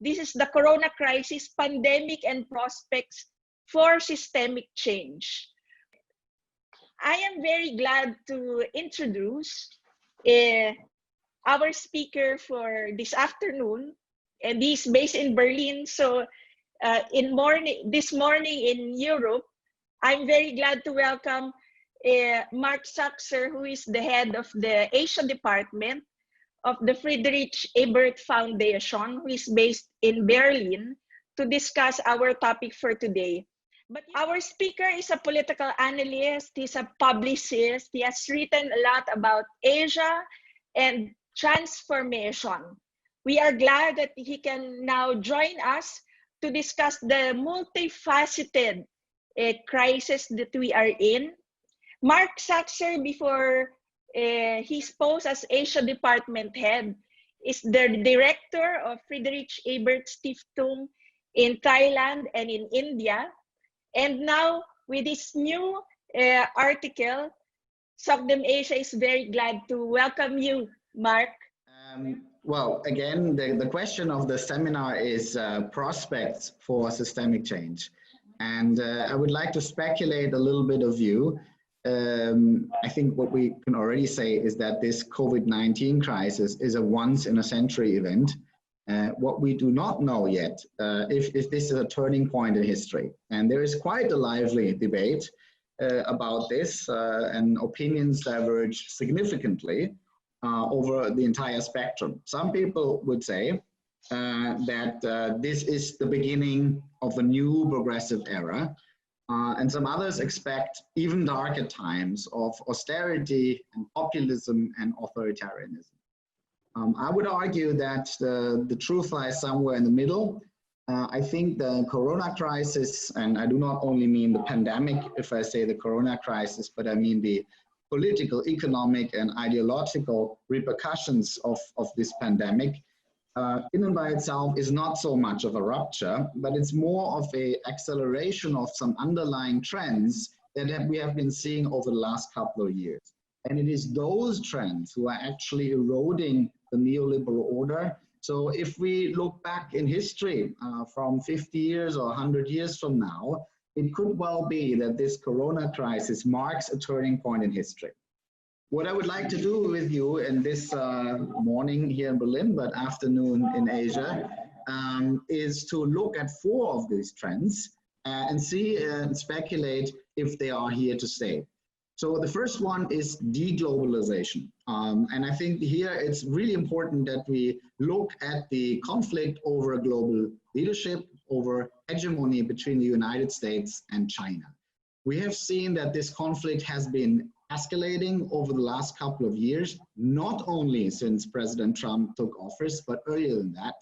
This is the Corona Crisis, Pandemic and Prospects for Systemic Change. I am very glad to introduce our speaker for this afternoon, and he's based in Berlin. So this morning in Europe, I'm very glad to welcome Mark Saxer, who is the head of the Asia Department of the Friedrich Ebert Foundation, who is based in Berlin, to discuss our topic for today. But our speaker is a political analyst, he's a publicist, he has written a lot about Asia and transformation. We are glad that he can now join us to discuss the multifaceted crisis that we are in. Mark Saxer, before his post as Asia Department Head, is the director of Friedrich Ebert Stiftung in Thailand and in India. And now, with this new article, SocDem Asia is very glad to welcome you, Mark. Well, again, the question of the seminar is prospects for systemic change. And I would like to speculate a little bit of view. I think what we can already say is that this COVID-19 crisis is a once-in-a-century event. What we do not know yet, if this is a turning point in history. And there is quite a lively debate about this, and opinions diverge significantly over the entire spectrum. Some people would say that this is the beginning of a new progressive era, and some others expect even darker times of austerity and populism and authoritarianism. I would argue that the truth lies somewhere in the middle. I think the Corona crisis, and I do not only mean the pandemic if I say the Corona crisis, but I mean the political, economic, and ideological repercussions of this pandemic, in and by itself is not so much of a rupture, but it's more of an acceleration of some underlying trends that we have been seeing over the last couple of years. And it is those trends who are actually eroding the neoliberal order. So if we look back in history from 50 years or 100 years from now, it could well be that this Corona crisis marks a turning point in history. What I would like to do with you in this morning here in Berlin, but afternoon in Asia, is to look at 4 of these trends and see and speculate if they are here to stay. So the first one is deglobalization. And I think here it's really important that we look at the conflict over global leadership, over hegemony between the United States and China. We have seen that this conflict has been escalating over the last couple of years, not only since President Trump took office, but earlier than that.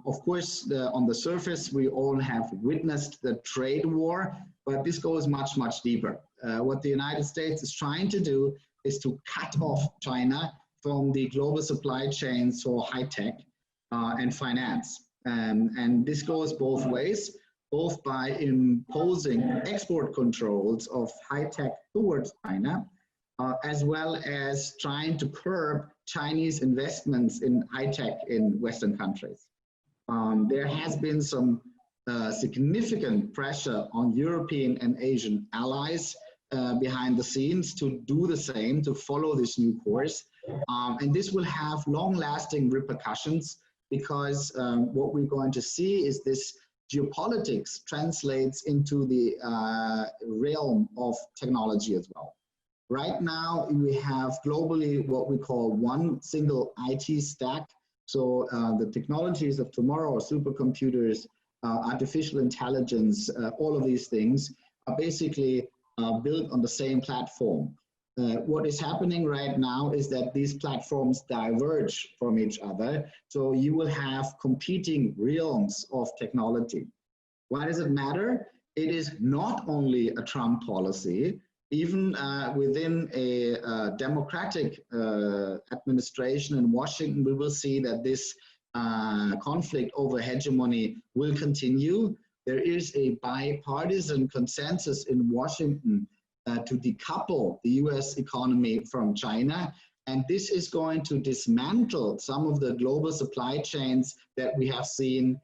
Of course, on the surface, we all have witnessed the trade war, but this goes much, much deeper. What the United States is trying to do is to cut off China from the global supply chains for high tech and finance. And this goes both ways, both by imposing export controls of high tech towards China, as well as trying to curb Chinese investments in high tech in Western countries. There has been some significant pressure on European and Asian allies behind the scenes to do the same, to follow this new course. And this will have long-lasting repercussions because what we're going to see is this geopolitics translates into the realm of technology as well. Right now, we have globally what we call one single IT stack. So the technologies of tomorrow, supercomputers, artificial intelligence, all of these things are basically built on the same platform. What is happening right now is that these platforms diverge from each other. So you will have competing realms of technology. Why does it matter? It is not only a Trump policy. Even within a democratic administration in Washington, we will see that this conflict over hegemony will continue. There is a bipartisan consensus in Washington to decouple the US economy from China. And this is going to dismantle some of the global supply chains that we have seen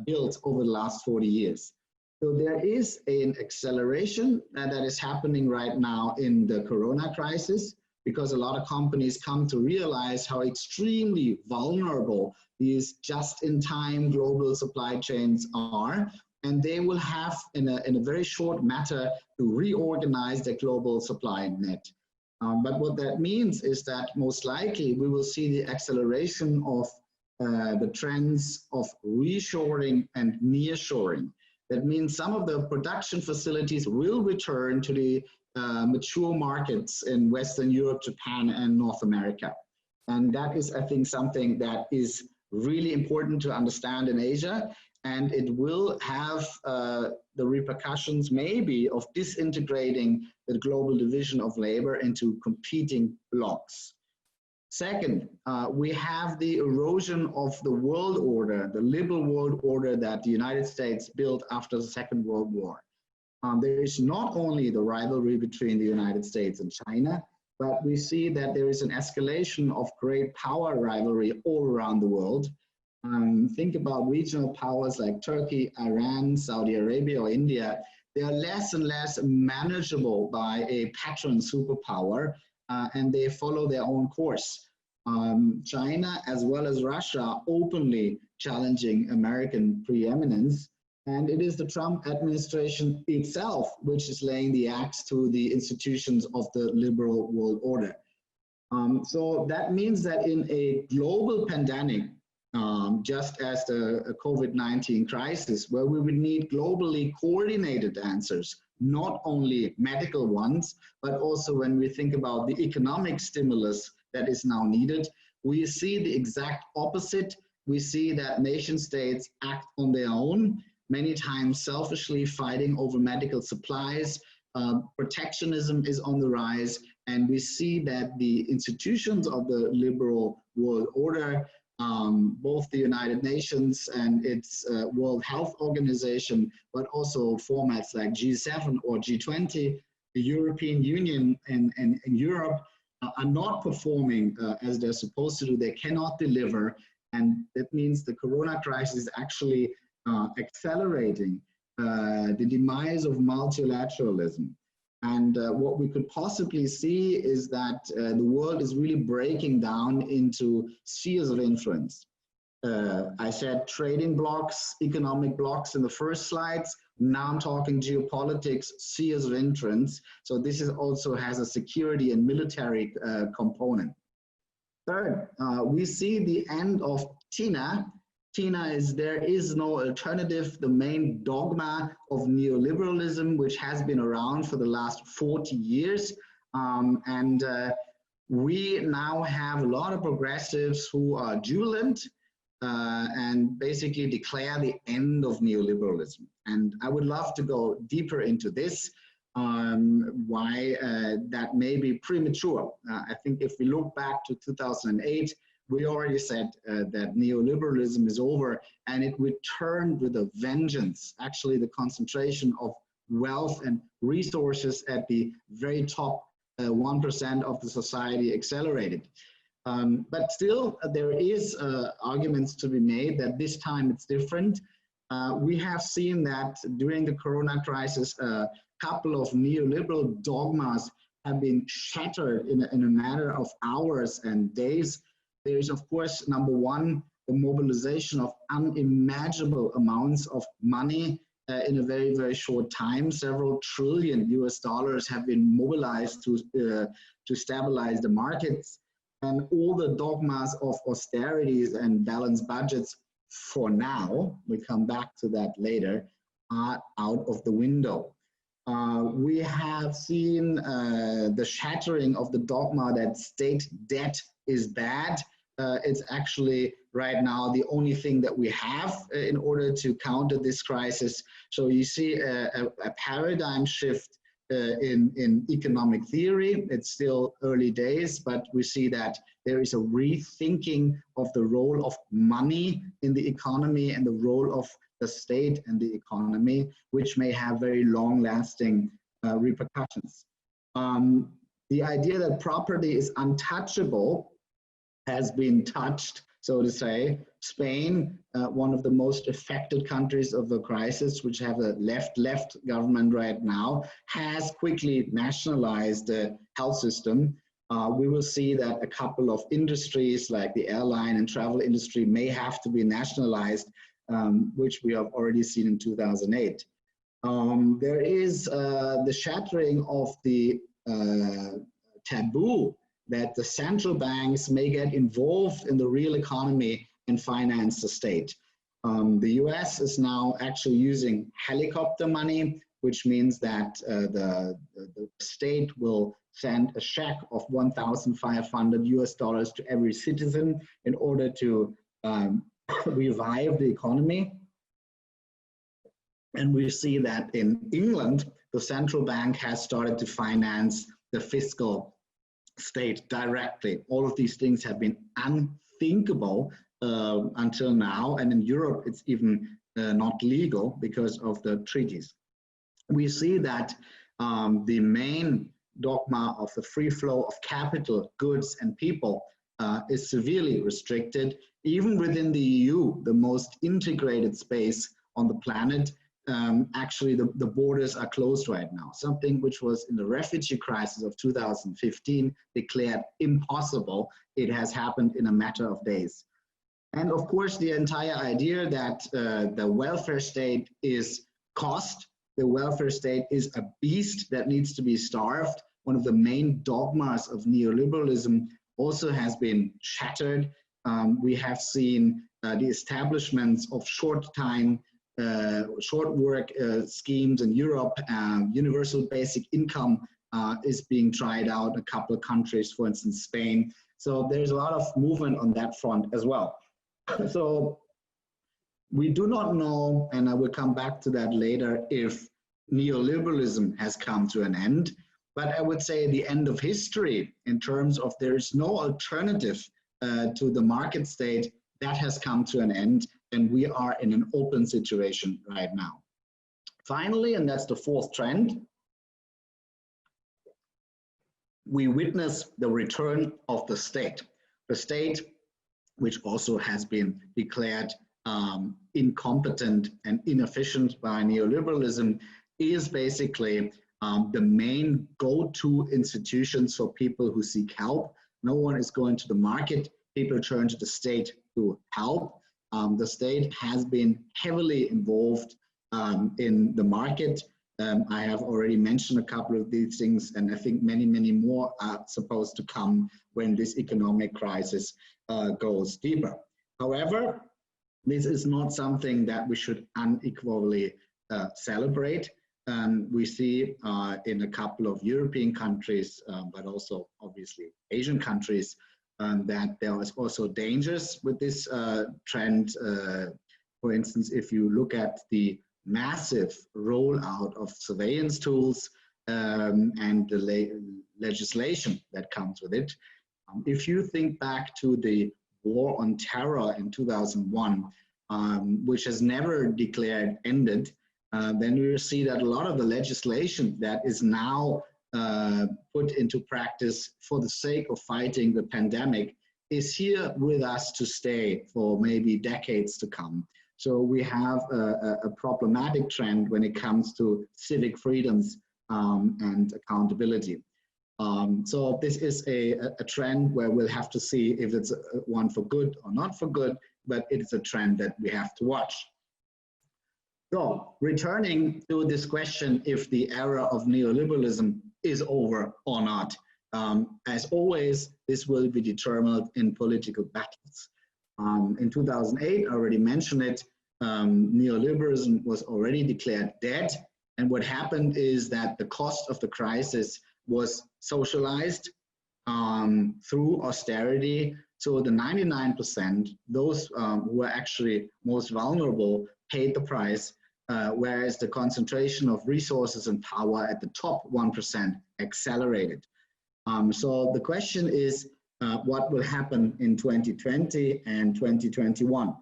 built over the last 40 years. So there is an acceleration that is happening right now in the Corona crisis, because a lot of companies come to realize how extremely vulnerable these just-in-time global supply chains are, and they will have, in a very short matter, to reorganize their global supply net. But what that means is that most likely we will see the acceleration of the trends of reshoring and nearshoring. That means some of the production facilities will return to the mature markets in Western Europe, Japan, and North America. And that is, I think, something that is really important to understand in Asia. And it will have the repercussions maybe of disintegrating the global division of labor into competing blocks. Second, we have the erosion of the world order, the liberal world order that the United States built after the Second World War. There is not only the rivalry between the United States and China, but we see that there is an escalation of great power rivalry all around the world. Think about regional powers like Turkey, Iran, Saudi Arabia, or India. They are less and less manageable by a patron superpower, and they follow their own course. China, as well as Russia, openly challenging American preeminence. And it is the Trump administration itself which is laying the axe to the institutions of the liberal world order. So that means that in a global pandemic, just as the COVID-19 crisis, where we would need globally coordinated answers, not only medical ones, but also when we think about the economic stimulus that is now needed, we see the exact opposite. We see that nation states act on their own, many times selfishly fighting over medical supplies. Protectionism is on the rise, and we see that the institutions of the liberal world order, both the United Nations and its World Health Organization, but also formats like G7 or G20, the European Union and Europe are not performing as they're supposed to do. They cannot deliver, and that means the Corona crisis is actually accelerating the demise of multilateralism. And what we could possibly see is that the world is really breaking down into spheres of influence. I said trading blocks, economic blocks in the first slides. Now I'm talking geopolitics, spheres of influence. So this is also has a security and military component. Third, we see the end of TINA. TINA is there is no alternative, the main dogma of neoliberalism, which has been around for the last 40 years. We now have a lot of progressives who are jubilant and basically declare the end of neoliberalism. And I would love to go deeper into this, why that may be premature. I think if we look back to 2008, we already said that neoliberalism is over, and it returned with a vengeance. Actually, the concentration of wealth and resources at the very top 1% of the society accelerated. But still, there is arguments to be made that this time it's different. We have seen that during the Corona crisis, a couple of neoliberal dogmas have been shattered in a matter of hours and days. There is, of course, number one, the mobilization of unimaginable amounts of money in a very, very short time. Several trillion US dollars have been mobilized to stabilize the markets. And all the dogmas of austerities and balanced budgets for now, we come back to that later, are out of the window. We have seen the shattering of the dogma that state debt is bad. It's actually right now the only thing that we have in order to counter this crisis. So you see a paradigm shift in economic theory. It's still early days, but we see that there is a rethinking of the role of money in the economy and the role of the state and the economy, which may have very long-lasting repercussions. The idea that property is untouchable has been touched, so to say. Spain, one of the most affected countries of the crisis, which have a left government right now, has quickly nationalized the health system. We will see that a couple of industries like the airline and travel industry may have to be nationalized, which we have already seen in 2008. There is the shattering of the taboo that the central banks may get involved in the real economy and finance the state. The US is now actually using helicopter money, which means that the state will send a check of $1,500 to every citizen in order to revive the economy. And we see that in England, the central bank has started to finance the fiscal state directly. All of these things have been unthinkable until now, and in Europe it's even not legal because of the treaties. We see that the main dogma of the free flow of capital, goods, and people is severely restricted. Even within the EU, the most integrated space on the planet, actually the borders are closed right now, something which was in the refugee crisis of 2015 declared impossible. It has happened in a matter of days. And of course, the entire idea that the welfare state is cost, the welfare state is a beast that needs to be starved, one of the main dogmas of neoliberalism, also has been shattered. We have seen the establishments of short work schemes in Europe. Universal basic income is being tried out in a couple of countries, for instance, Spain. So there's a lot of movement on that front as well. So we do not know, and I will come back to that later, if neoliberalism has come to an end, but I would say the end of history in terms of there is no alternative to the market state, that has come to an end, and we are in an open situation right now. Finally, and that's the fourth trend, we witness the return of the state. The state, which also has been declared incompetent and inefficient by neoliberalism, is basically the main go-to institutions for people who seek help. No one is going to the market. People turn to the state to help. The state has been heavily involved in the market. I have already mentioned a couple of these things, and I think many, many more are supposed to come when this economic crisis goes deeper. However, this is not something that we should unequally celebrate. We see in a couple of European countries, but also obviously Asian countries, that there is also dangers with this trend. For instance, if you look at the massive rollout of surveillance tools and the legislation that comes with it. If you think back to the war on terror in 2001, which has never declared ended, then we will see that a lot of the legislation that is now put into practice for the sake of fighting the pandemic is here with us to stay for maybe decades to come. So we have a problematic trend when it comes to civic freedoms and accountability. So this is a trend where we'll have to see if it's one for good or not for good, but it's a trend that we have to watch. So returning to this question, if the era of neoliberalism is over or not, as always, this will be determined in political battles. In 2008, I already mentioned it, neoliberalism was already declared dead. And what happened is that the cost of the crisis was socialized through austerity. So the 99%, those who were actually most vulnerable, paid the price, whereas the concentration of resources and power at the top 1% accelerated. So the question is, what will happen in 2020 and 2021?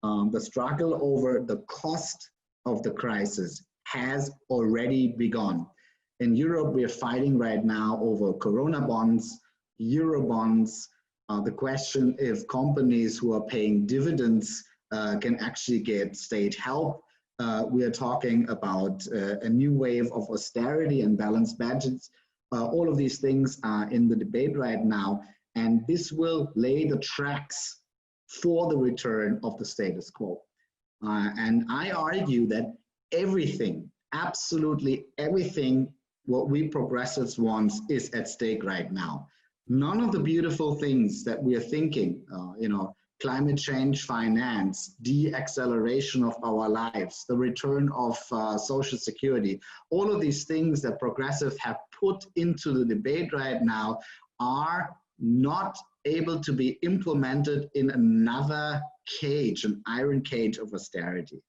The struggle over the cost of the crisis has already begun. In Europe, we are fighting right now over Corona bonds, Euro bonds. The question if companies who are paying dividends can actually get state help. We are talking about a new wave of austerity and balanced budgets. All of these things are in the debate right now, and this will lay the tracks for the return of the status quo. And I argue that everything, absolutely everything, what we progressives want is at stake right now. None of the beautiful things that we are thinking, climate change finance, de-acceleration of our lives, the return of social security, all of these things that progressives have put into the debate right now are not able to be implemented in another cage, an iron cage of austerity.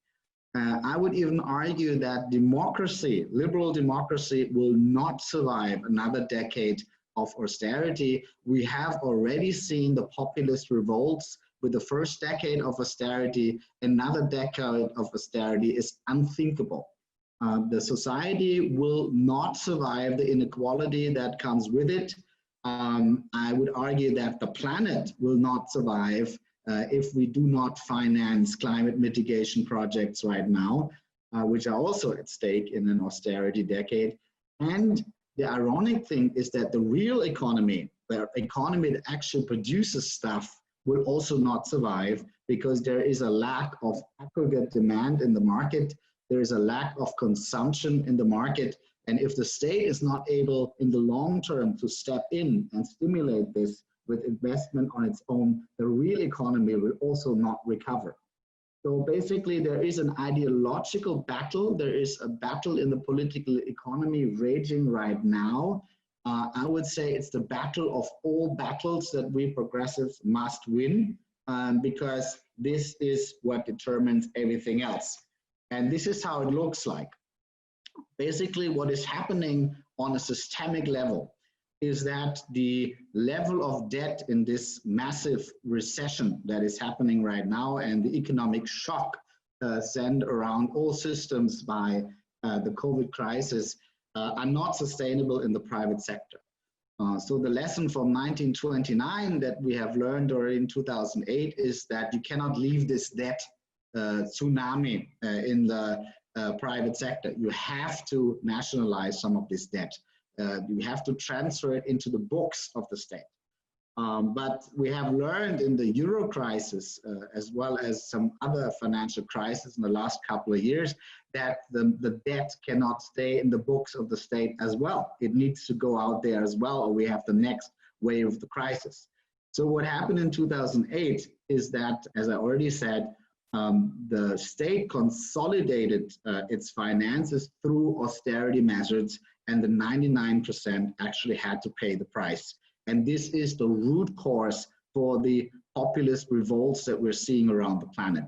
I would even argue that democracy, liberal democracy, will not survive another decade of austerity. We have already seen the populist revolts with the first decade of austerity. Another decade of austerity is unthinkable. The society will not survive the inequality that comes with it. I would argue that the planet will not survive if we do not finance climate mitigation projects right now, which are also at stake in an austerity decade. And the ironic thing is that the real economy, the economy that actually produces stuff, will also not survive because there is a lack of aggregate demand in the market. There is a lack of consumption in the market. And if the state is not able in the long term to step in and stimulate this with investment on its own, the real economy will also not recover. So basically there is an ideological battle. There is a battle in the political economy raging right now. I would say it's the battle of all battles that we progressives must win, because this is what determines everything else. And this is how it looks like. Basically, what is happening on a systemic level is that the level of debt in this massive recession that is happening right now and the economic shock sent around all systems by the COVID crisis are not sustainable in the private sector. So the lesson from 1929 that we have learned already in 2008 is that you cannot leave this debt tsunami in the private sector. You have to nationalize some of this debt. You have to transfer it into the books of the state. But we have learned in the Euro crisis, as well as some other financial crises in the last couple of years, that the debt cannot stay in the books of the state as well. It needs to go out there as well, or we have the next wave of the crisis. So what happened in 2008 is that, as I already said, the state consolidated its finances through austerity measures, and the 99% actually had to pay the price. And this is the root cause for the populist revolts that we're seeing around the planet.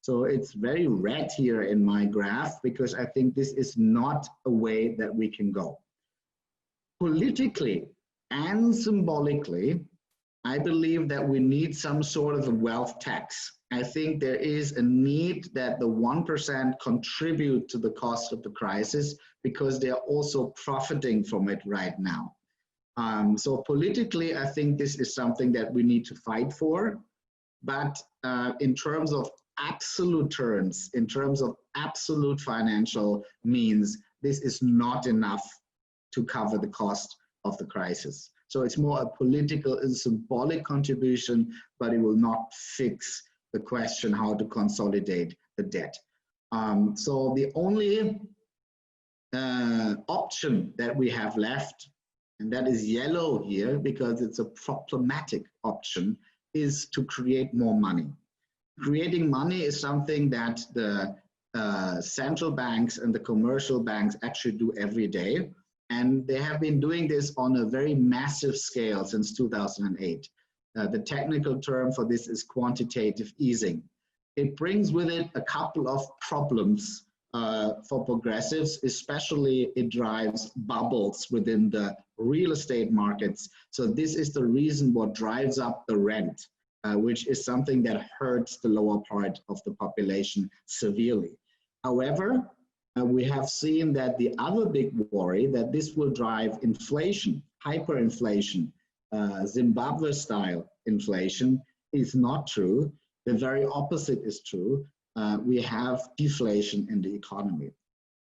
So it's very red here in my graph, because I think this is not a way that we can go. Politically and symbolically, I believe that we need some sort of a wealth tax. I think there is a need that the 1% contribute to the cost of the crisis, because they're also profiting from it right now. So politically, I think this is something that we need to fight for. But in terms of absolute terms, in terms of absolute financial means, this is not enough to cover the cost of the crisis. So it's more a political and symbolic contribution, but it will not fix the question how to consolidate the debt. So the only option that we have left, and that is yellow here because it's a problematic option, is to create more money. Creating money is something that the central banks and the commercial banks actually do every day. And they have been doing this on a very massive scale since 2008. The technical term for this is quantitative easing. It brings with it a couple of problems for progressives, especially it drives bubbles within the real estate markets. So this is the reason what drives up the rent, which is something that hurts the lower part of the population severely. However, we have seen that the other big worry that this will drive inflation, hyperinflation, Zimbabwe-style inflation is not true. The very opposite is true. We have deflation in the economy.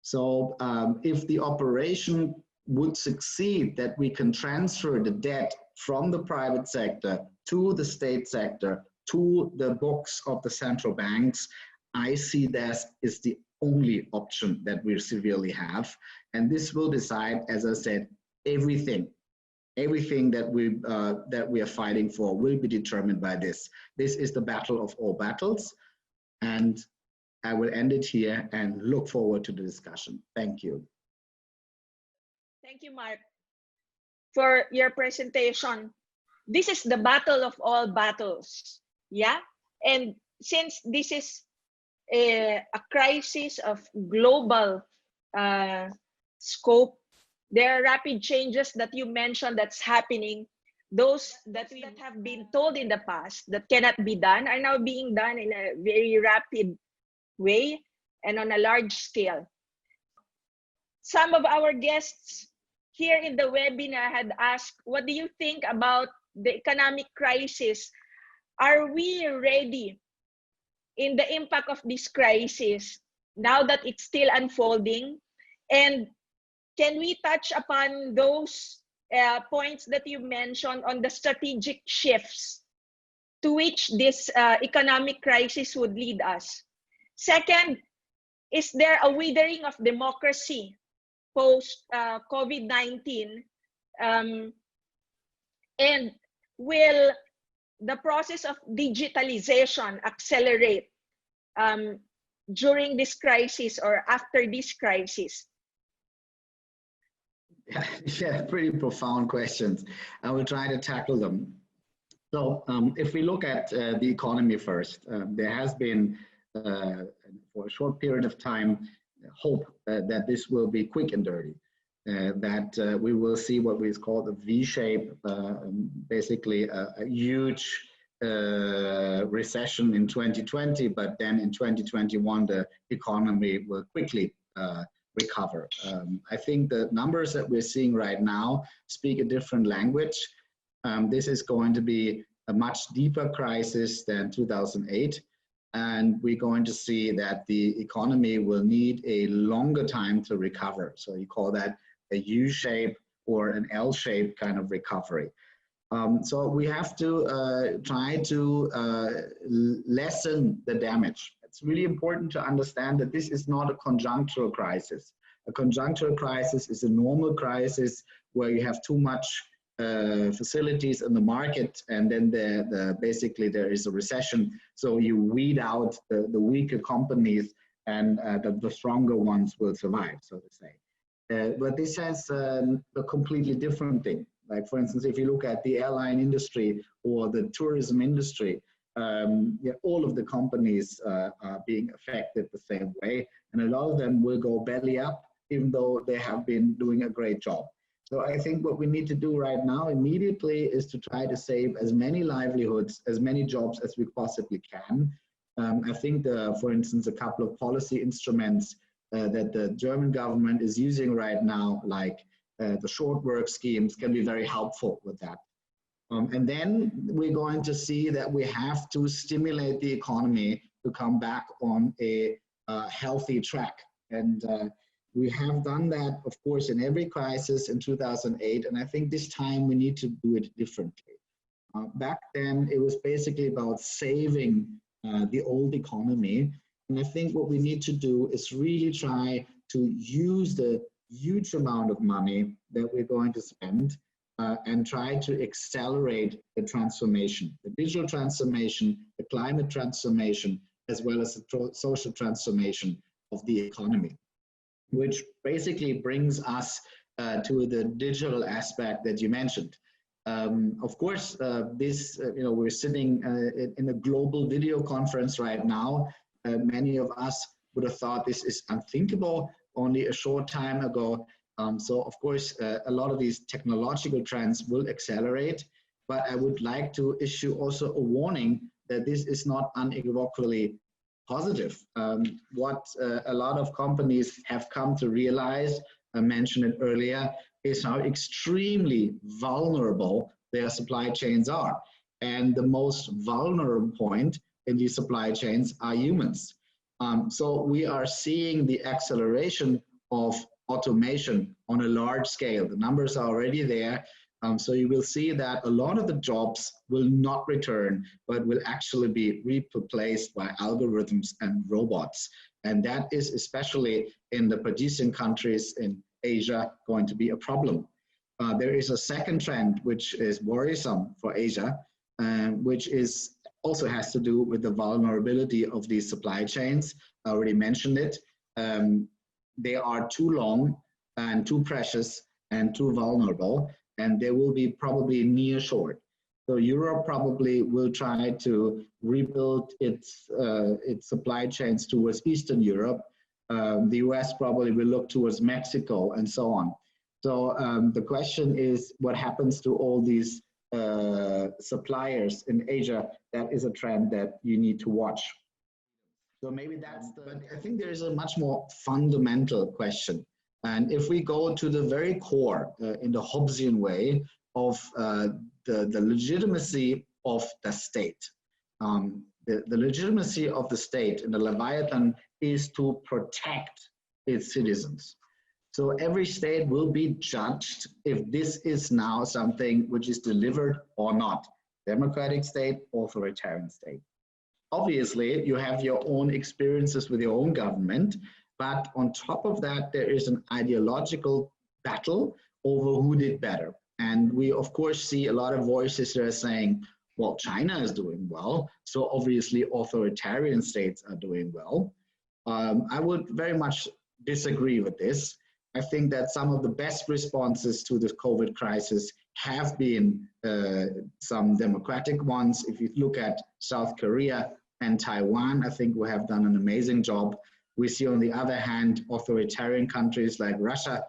So if the operation would succeed, that we can transfer the debt from the private sector to the state sector, to the books of the central banks, I see that is the only option that we severely have. And this will decide, as I said, everything that we are fighting for will be determined by this. This is the battle of all battles. And I will end it here and look forward to the discussion. Thank you. Thank you, Mark, for your presentation. This is the battle of all battles. Yeah. And since this is a crisis of global scope, there are rapid changes that you mentioned that's happening. Those that we have been told in the past that cannot be done are now being done in a very rapid way and on a large scale. Some of our guests here in the webinar had asked, what do you think about the economic crisis? Are we ready in the impact of this crisis now that it's still unfolding? And can we touch upon those points that you mentioned on the strategic shifts to which this economic crisis would lead us? Second, is there a withering of democracy post COVID-19? And will the process of digitalization accelerate during this crisis or after this crisis? Yeah, pretty profound questions. I will try to tackle them. So if we look at the economy first, there has been, for a short period of time, hope that this will be quick and dirty, that we will see what is called a V-shape, basically a huge recession in 2020, but then in 2021, the economy will quickly recover. I think the numbers that we're seeing right now speak a different language. This is going to be a much deeper crisis than 2008. And we're going to see that the economy will need a longer time to recover. So you call that a U-shape or an L-shape kind of recovery. So we have to try to lessen the damage. It's really important to understand that this is not a conjunctural crisis. A conjunctural crisis is a normal crisis where you have too much facilities in the market, and then basically there is a recession. So you weed out the weaker companies, and the stronger ones will survive, so to say. But this has a completely different thing. Like, for instance, if you look at the airline industry or the tourism industry, all of the companies are being affected the same way, and a lot of them will go belly up, even though they have been doing a great job. So I think what we need to do right now immediately is to try to save as many livelihoods, as many jobs as we possibly can. I think, for instance, a couple of policy instruments that the German government is using right now, like the short work schemes, can be very helpful with that. And then we're going to see that we have to stimulate the economy to come back on a healthy track. And we have done that, of course, in every crisis in 2008, and I think this time we need to do it differently. Back then, it was basically about saving the old economy, and I think what we need to do is really try to use the huge amount of money that we're going to spend and try to accelerate the transformation, the digital transformation, the climate transformation, as well as the social transformation of the economy, which basically brings us to the digital aspect that you mentioned. Of course, we're sitting in a global video conference right now. Many of us would have thought this is unthinkable only a short time ago. So of course, a lot of these technological trends will accelerate, but I would like to issue also a warning that this is not unequivocally positive. What a lot of companies have come to realize, I mentioned it earlier, is how extremely vulnerable their supply chains are. And the most vulnerable point in these supply chains are humans. So we are seeing the acceleration of automation on a large scale. The numbers are already there. So you will see that a lot of the jobs will not return, but will actually be replaced by algorithms and robots. And that is especially in the producing countries in Asia going to be a problem. There is a second trend which is worrisome for Asia, which is also has to do with the vulnerability of these supply chains. I already mentioned it. They are too long and too precious and too vulnerable, and they will be probably near-shored. So Europe probably will try to rebuild its supply chains towards Eastern Europe. The US probably will look towards Mexico and so on. So the question is, what happens to all these suppliers in Asia? That is a trend that you need to watch. So maybe that's but I think there is a much more fundamental question. And if we go to the very core in the Hobbesian way of the legitimacy of the state, the legitimacy of the state in the Leviathan is to protect its citizens. So every state will be judged if this is now something which is delivered or not. Democratic state, authoritarian state. Obviously, you have your own experiences with your own government, but on top of that, there is an ideological battle over who did better. And we, of course, see a lot of voices that are saying, well, China is doing well, so obviously authoritarian states are doing well. I would very much disagree with this. I think that some of the best responses to the COVID crisis have been some democratic ones. If you look at South Korea and Taiwan, I think we have done an amazing job. We see, on the other hand, authoritarian countries like Russia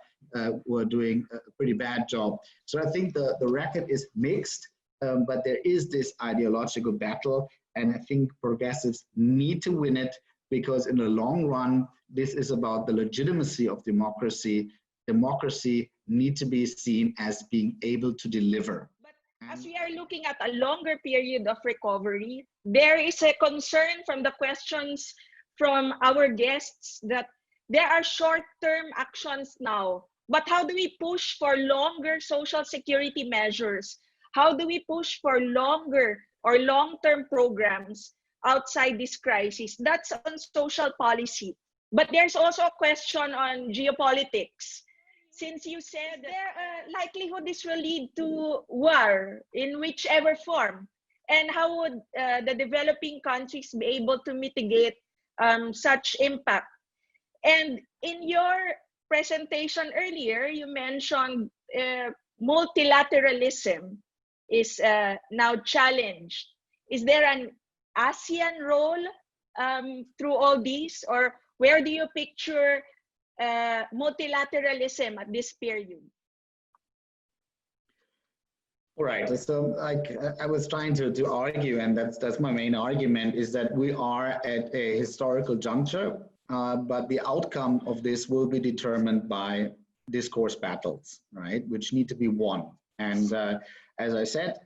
were doing a pretty bad job. So I think the record is mixed, but there is this ideological battle, and I think progressives need to win it, because in the long run, this is about the legitimacy of democracy. Democracy needs to be seen as being able to deliver. But as we are looking at a longer period of recovery, there is a concern from the questions from our guests that there are short-term actions now, but how do we push for longer social security measures? How do we push for longer or long-term programs outside this crisis? That's on social policy. But there's also a question on geopolitics. Since you said there likelihood this will lead to war in whichever form, and how would the developing countries be able to mitigate such impact? And in your presentation earlier, you mentioned multilateralism is now challenged. Is there an ASEAN role through all these, or where do you picture multilateralism at this period? All right, so I was trying to argue, and that's my main argument, is that we are at a historical juncture, but the outcome of this will be determined by discourse battles, right, which need to be won. And as I said,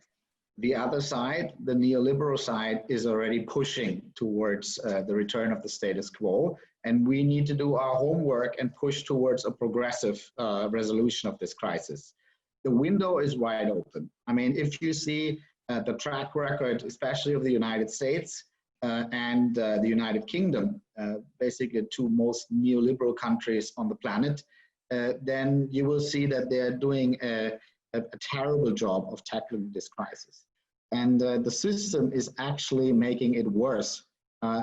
the other side, the neoliberal side, is already pushing towards the return of the status quo, and we need to do our homework and push towards a progressive resolution of this crisis. The window is wide open. I mean, if you see the track record, especially of the United States and the United Kingdom, basically the two most neoliberal countries on the planet, then you will see that they're doing a terrible job of tackling this crisis. And the system is actually making it worse.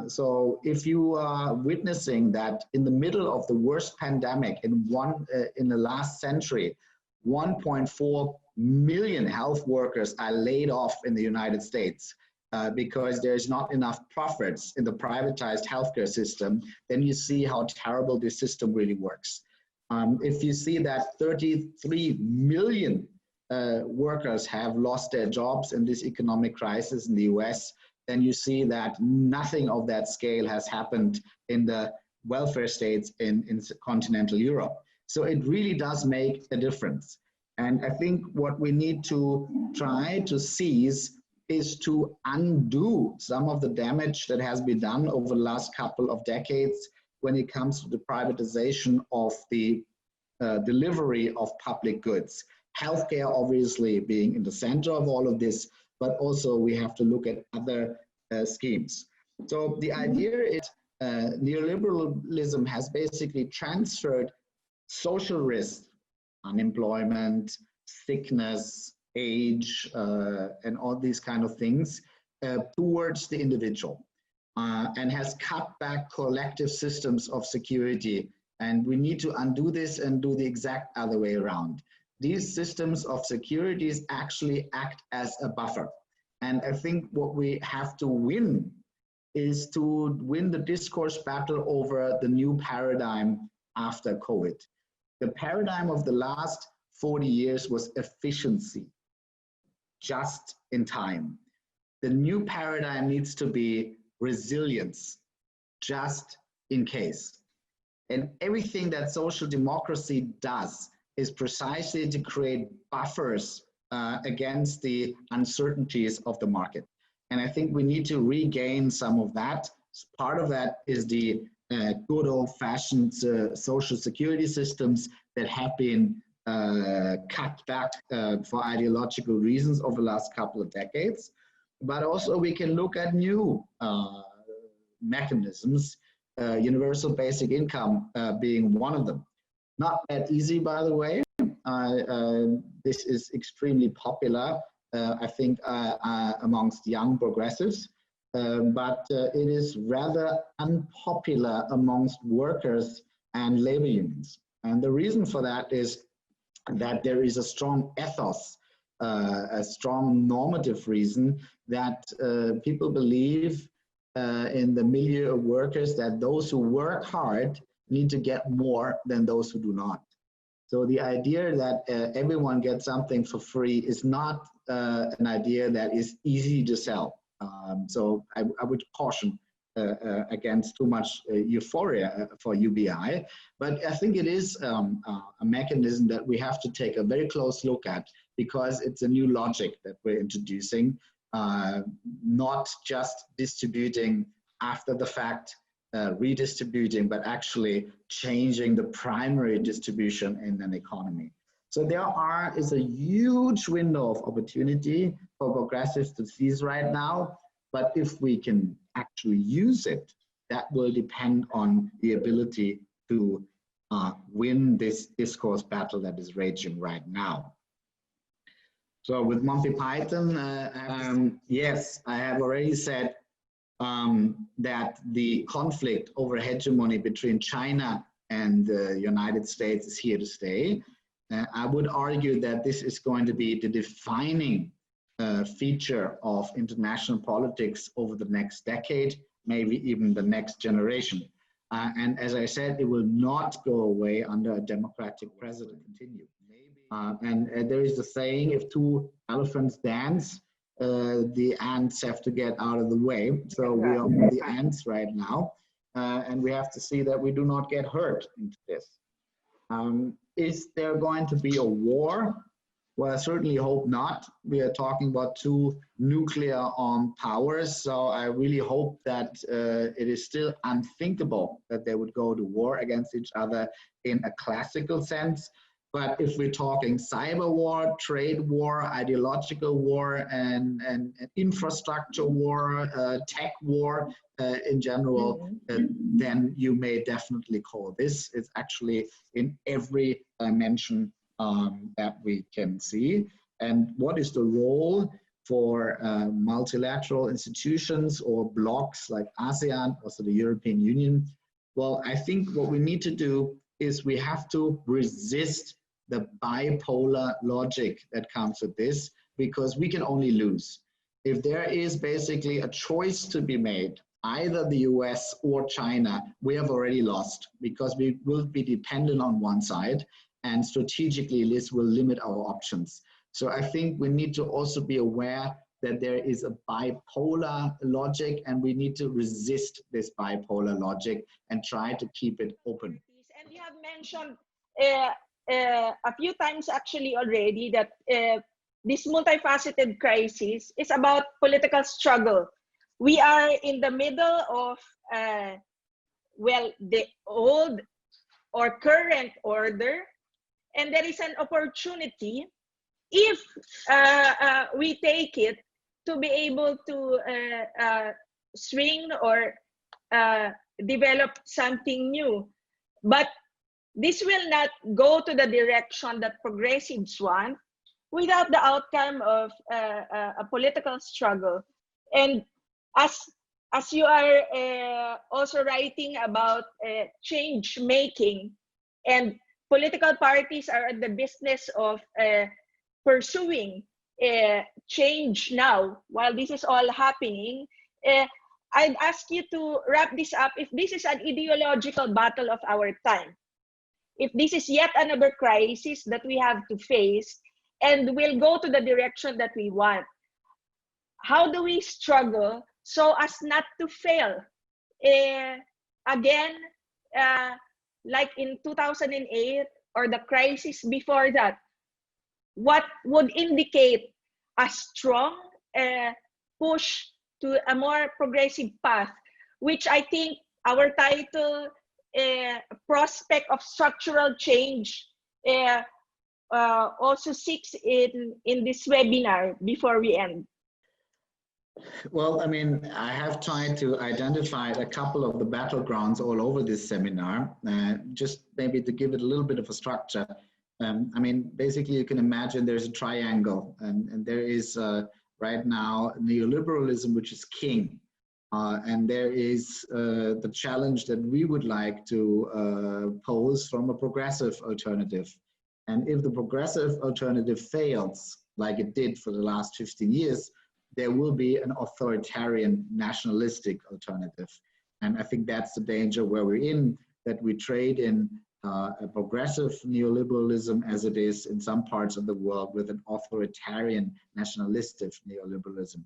So if you are witnessing that in the middle of the worst pandemic in the last century, 1.4 million health workers are laid off in the United States because there's not enough profits in the privatized healthcare system, then you see how terrible this system really works. If you see that 33 million workers have lost their jobs in this economic crisis in the US, then you see that nothing of that scale has happened in the welfare states in continental Europe. So it really does make a difference. And I think what we need to try to seize is to undo some of the damage that has been done over the last couple of decades when it comes to the privatization of the delivery of public goods. Healthcare obviously being in the center of all of this, but also we have to look at other schemes. So the idea is neoliberalism has basically transferred social risks, unemployment, sickness, age, and all these kind of things towards the individual, and has cut back collective systems of security. And we need to undo this and do the exact other way around. These systems of securities actually act as a buffer. And I think what we have to win is to win the discourse battle over the new paradigm after COVID. The paradigm of the last 40 years was efficiency, just in time. The new paradigm needs to be resilience, just in case. And everything that social democracy does is precisely to create buffers against the uncertainties of the market. And I think we need to regain some of that. Part of that is the good old-fashioned social security systems that have been cut back for ideological reasons over the last couple of decades. But also we can look at new mechanisms, universal basic income being one of them. Not that easy, by the way. This is extremely popular, I think, amongst young progressives, but it is rather unpopular amongst workers and labor unions. And the reason for that is that there is a strong ethos, a strong normative reason that people believe in the milieu of workers that those who work hard need to get more than those who do not. So the idea that everyone gets something for free is not an idea that is easy to sell. So I would caution against too much euphoria for UBI, but I think it is a mechanism that we have to take a very close look at, because it's a new logic that we're introducing, not just distributing after the fact, redistributing, but actually changing the primary distribution in an economy. So there is a huge window of opportunity for progressives to seize right now, but if we can actually use it, that will depend on the ability to win this discourse battle that is raging right now. So with Monty Python, yes, I have already said that the conflict over hegemony between China and the United States is here to stay. I would argue that this is going to be the defining feature of international politics over the next decade, maybe even the next generation. And as I said, it will not go away under a democratic president. Continue. And there is a saying, if two elephants dance, the ants have to get out of the way. So we are the ants right now, and we have to see that we do not get hurt into this. Is there going to be a war? Well, I certainly hope not. We are talking about two nuclear armed powers, so I really hope that it is still unthinkable that they would go to war against each other in a classical sense. But if we're talking cyber war, trade war, ideological war, and infrastructure war, tech war in general, then you may definitely call this. It's actually in every dimension that we can see. And what is the role for multilateral institutions or blocs like ASEAN, also the European Union? Well, I think what we need to do is we have to resist the bipolar logic that comes with this, because we can only lose. If there is basically a choice to be made, either the US or China, we have already lost, because we will be dependent on one side, and strategically this will limit our options. So I think we need to also be aware that there is a bipolar logic, and we need to resist this bipolar logic and try to keep it open. And you have mentioned a few times actually already that this multifaceted crisis is about political struggle. We are in the middle of, well, the old or current order, and there is an opportunity, if we take it, to be able to swing or develop something new. But this will not go to the direction that progressives want without the outcome of a political struggle. And as you are also writing about change making, and political parties are in the business of pursuing change now, while this is all happening, I'd ask you to wrap this up. If this is an ideological battle of our time, if this is yet another crisis that we have to face and will go to the direction that we want, how do we struggle so as not to fail again, like in 2008 or the crisis before that? What would indicate a strong push to a more progressive path, which I think our title, Prospect of Structural Change, also seeks in this webinar before we end? Well, I mean, I have tried to identify a couple of the battlegrounds all over this seminar, just maybe to give it a little bit of a structure. I mean, basically, you can imagine there's a triangle, and there is right now neoliberalism, which is king. And there is the challenge that we would like to pose from a progressive alternative. And if the progressive alternative fails, like it did for the last 15 years, there will be an authoritarian nationalistic alternative. And I think that's the danger where we're in, that we trade in a progressive neoliberalism as it is in some parts of the world with an authoritarian nationalistic neoliberalism.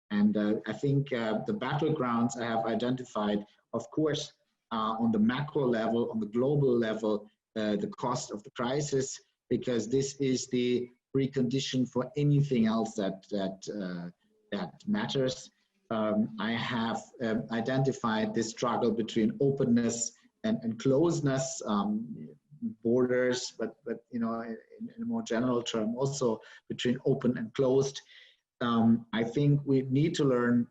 And I think the battlegrounds I have identified, of course, on the macro level, on the global level, the cost of the crisis, because this is the precondition for anything else that matters. I have identified this struggle between openness and closeness, borders, but you know, in a more general term, also between open and closed. I think we need to learn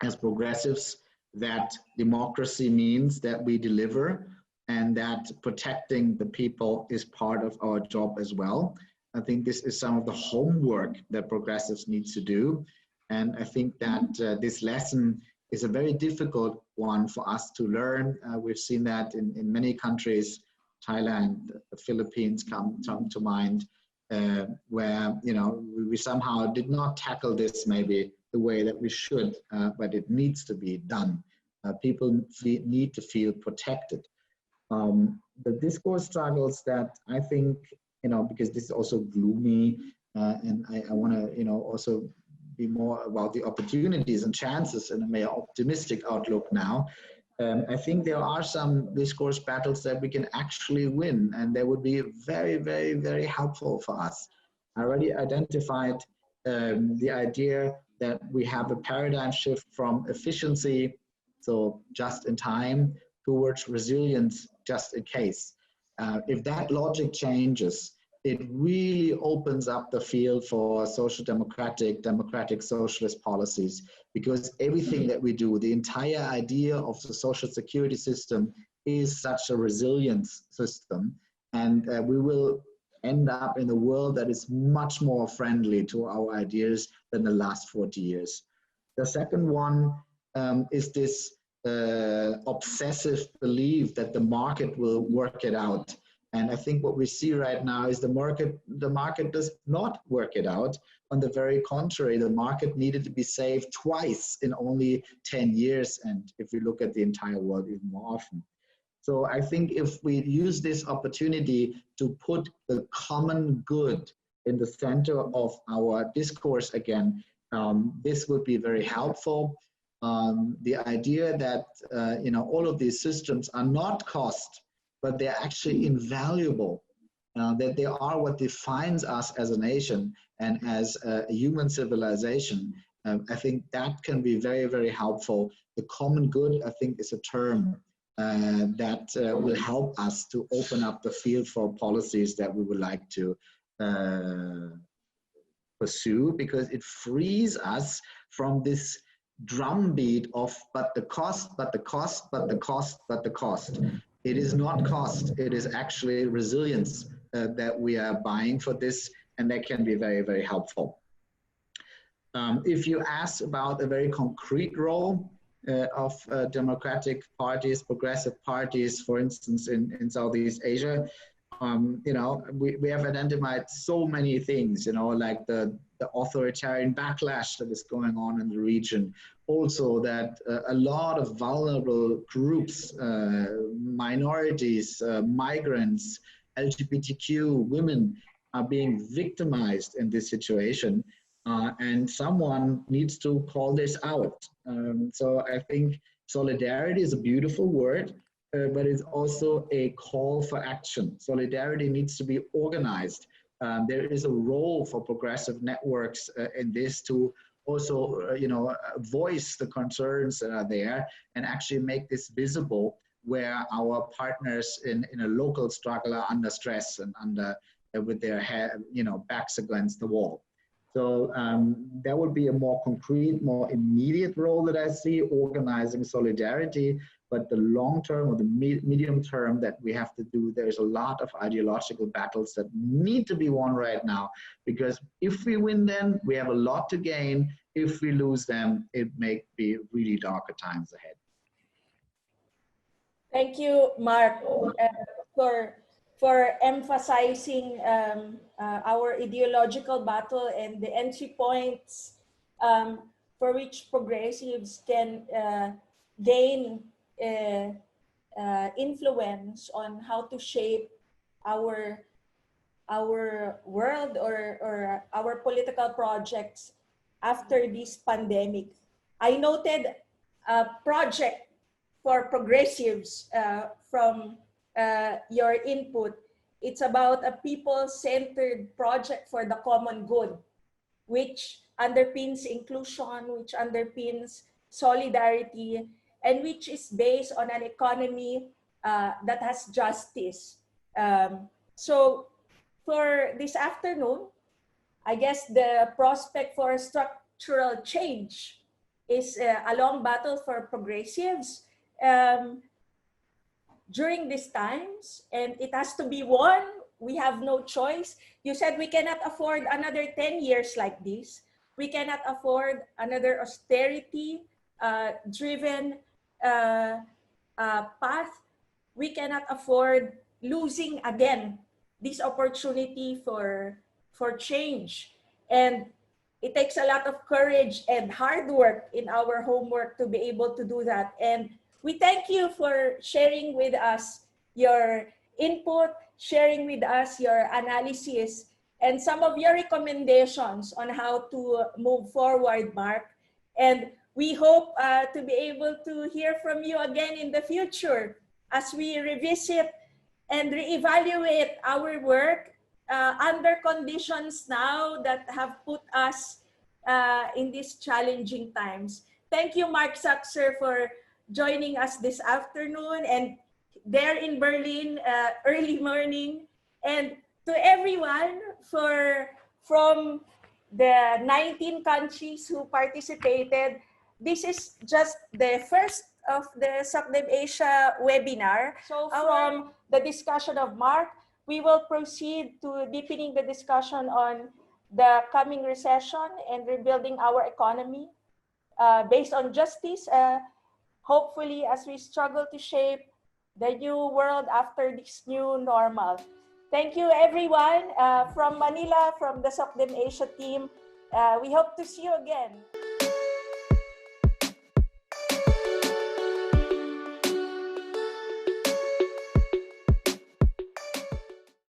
as progressives that democracy means that we deliver, and that protecting the people is part of our job as well. I think this is some of the homework that progressives need to do. And I think that this lesson is a very difficult one for us to learn. We've seen that in many countries. Thailand, the Philippines come to mind, where, you know, we somehow did not tackle this maybe the way that we should, but it needs to be done. People need to feel protected. The discourse struggles that I think, you know, because this is also gloomy, and I want to, you know, also be more about the opportunities and chances and a more optimistic outlook now. I think there are some discourse battles that we can actually win, and they would be very, very, very helpful for us. I already identified the idea that we have a paradigm shift from efficiency, so just in time, towards resilience, just in case. If that logic changes, it really opens up the field for social democratic socialist policies, because everything that we do, the entire idea of the social security system is such a resilience system. And we will end up in a world that is much more friendly to our ideas than the last 40 years. The second one is this obsessive belief that the market will work it out. And I think what we see right now is the market does not work it out. On the very contrary, the market needed to be saved twice in only 10 years. And if we look at the entire world, even more often. So I think if we use this opportunity to put the common good in the center of our discourse again, This would be very helpful. The idea that all of these systems are not cost, but they're actually invaluable, that they are what defines us as a nation and as a human civilization. I think that can be very, very helpful. The common good, I think, is a term that will help us to open up the field for policies that we would like to pursue, because it frees us from this drumbeat of but the cost, but the cost, but the cost, but the cost. It is not cost, it is actually resilience that we are buying for this, and that can be very, very helpful. If you ask about a very concrete role of democratic parties, progressive parties, for instance, in Southeast Asia, we have identified so many things, like the authoritarian backlash that is going on in the region. Also that a lot of vulnerable groups, minorities, migrants, LGBTQ, women are being victimized in this situation. And someone needs to call this out. So I think solidarity is a beautiful word, but it's also a call for action. Solidarity needs to be organized. There is a role for progressive networks in this to also, voice the concerns that are there and actually make this visible, where our partners in a local struggle are under stress and under with their head, backs against the wall. So that would be a more concrete, more immediate role that I see, organizing solidarity. But the long term or the medium term that we have to do, there's a lot of ideological battles that need to be won right now, because if we win them, we have a lot to gain. If we lose them, it may be really darker times ahead. Thank you, Mark, for emphasizing our ideological battle and the entry points for which progressives can gain influence on how to shape our world or our political projects after this pandemic. I noted a project for progressives from your input. It's about a people-centered project for the common good, which underpins inclusion, which underpins solidarity, and which is based on an economy that has justice. So for this afternoon, I guess the prospect for structural change is a long battle for progressives during these times, and it has to be won. We have no choice. You said we cannot afford another 10 years like this. We cannot afford another austerity driven path. We cannot afford losing again this opportunity for change. And it takes a lot of courage and hard work in our homework to be able to do that. And we thank you for sharing with us your input, sharing with us your analysis, and some of your recommendations on how to move forward, Mark. And we hope to be able to hear from you again in the future as we revisit and reevaluate our work under conditions now that have put us in these challenging times. Thank you, Mark Saxer, for joining us this afternoon and there in Berlin, early morning. And to everyone from the 19 countries who participated, this is just the first of the SocDem Asia webinar. So from the discussion of Mark, we will proceed to deepening the discussion on the coming recession and rebuilding our economy based on justice, hopefully as we struggle to shape the new world after this new normal. Thank you, everyone. From Manila, from the SocDem Asia team, we hope to see you again.